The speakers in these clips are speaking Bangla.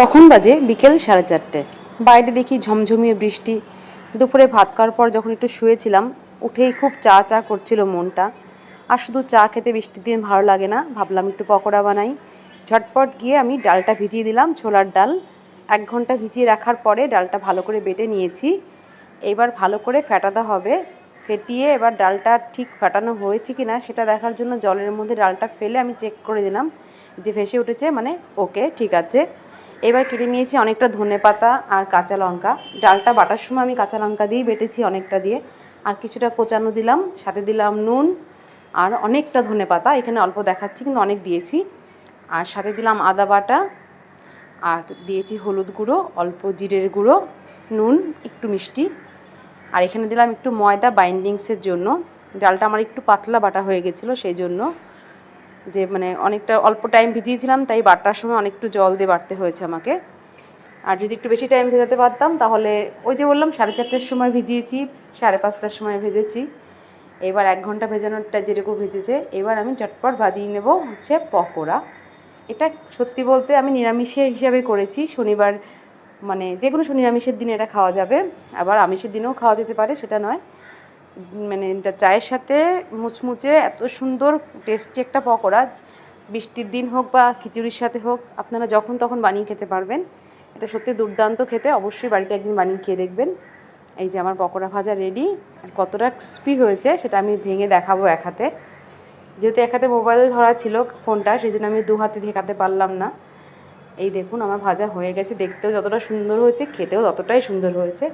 তখন বাজে বিকেল 4:30। বাইরে দেখি ঝমঝমিয়ে বৃষ্টি। দুপুরে ভাত খাওয়ার পর যখন একটু শুয়েছিলাম, উঠেই খুব চা চা করছিল মনটা। আর শুধু চা খেতে বৃষ্টির দিন ভালো লাগে না, ভাবলাম একটু পকোড়া বানাই। ঝটপট গিয়ে আমি ডালটা ভিজিয়ে দিলাম, ছোলার ডাল। 1 ঘন্টা ভিজিয়ে রাখার পরে ডালটা ভালো করে বেটে নিয়েছি। এবার ভালো করে ফেটাতে হবে। ফেটিয়ে এবার ডালটা ঠিক ফাটানো হয়েছে কি না সেটা দেখার জন্য জলের মধ্যে ডালটা ফেলে আমি চেক করে দিলাম যে ভেসে উঠেছে, মানে ওকে ঠিক আছে। এবার কেটে নিয়েছি অনেকটা ধনেপাতা আর কাঁচা লঙ্কা। ডালটা বাটার সময় আমি কাঁচা লঙ্কা দিয়েই বেটেছি, অনেকটা দিয়ে। আর কিছুটা কোচানো দিলাম, সাথে দিলাম নুন আর অনেকটা ধনেপাতা। এখানে অল্প দেখাচ্ছি কিন্তু অনেক দিয়েছি। আর সাথে দিলাম আদা বাটা, আর দিয়েছি হলুদ গুঁড়ো, অল্প জিরের গুঁড়ো, নুন, একটু মিষ্টি। আর এখানে দিলাম একটু ময়দা বাইন্ডিংসের জন্য। ডালটা আমার একটু পাতলা বাটা হয়ে গেছিলো, সেই জন্য যে মানে অনেকটা অল্প টাইম ভিজিয়েছিলাম, তাই বাটার সময় অনেকটু জল দিয়ে বাটতে হয়েছে আমাকে। আর যদি একটু বেশি টাইম ভেজাতে পারতাম তাহলে ওই যে বললাম 4:30টার সময় ভিজিয়েছি, 5:30টার সময় ভেজেছি। এবার 1 ঘন্টা ভেজানোরটা যেরকম ভেজেছে, এবার আমি চটপট ভাজিয়ে নেব হচ্ছে পকোড়া। এটা সত্যি বলতে আমি নিরামিষের হিসাবে করেছি। শনিবার মানে যে কোনো নিরামিষের দিনে এটা খাওয়া যাবে, আবার আমিষের দিনেও খাওয়া যেতে পারে, সেটা নয়। মানে এটা চায়ের সাথে মুচমুচে এত সুন্দর টেস্টি একটা পকোড়া, বৃষ্টির দিন হোক বা খিচুড়ির সাথে হোক, আপনারা যখন তখন বানিয়ে খেতে পারবেন। এটা সত্যি দুর্দান্ত খেতে, অবশ্যই বাড়িতে একদিন বানিয়ে খেয়ে দেখবেন। এই যে আমার পকোড়া ভাজা রেডি। আর কতটা ক্রিস্পি হয়েছে সেটা আমি ভেঙে দেখাবো এক হাতে। যেহেতু এক হাতে মোবাইল ধরা ছিল ফোনটা, সেই জন্য আমি 2 হাতে দেখাতে পারলাম না। এই দেখুন আমার ভাজা হয়ে গেছে, দেখতেও যতটা সুন্দর হয়েছে খেতেও ততটাই সুন্দর হয়েছে।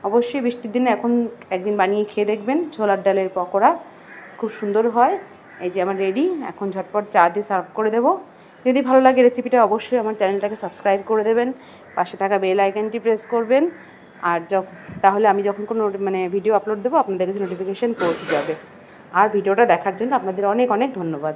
অবশ্যই বৃষ্টির দিনে এখন একদিন বানিয়ে খেয়ে দেখবেন। ছোলার ডালের পকোড়া খুব সুন্দর হয়। এই যে আমার রেডি, এখন ঝটপট চা দিয়ে সার্ভ করে দেবো। যদি ভালো লাগে রেসিপিটা অবশ্যই আমার চ্যানেলটাকে সাবস্ক্রাইব করে দেবেন, পাশে থাকা বেল আইকনটি প্রেস করবেন। আর তাহলে আমি যখন কোনো মানে ভিডিও আপলোড দেবো আপনাদের কাছে নোটিফিকেশান পৌঁছে যাবে। আর ভিডিওটা দেখার জন্য আপনাদের অনেক অনেক ধন্যবাদ।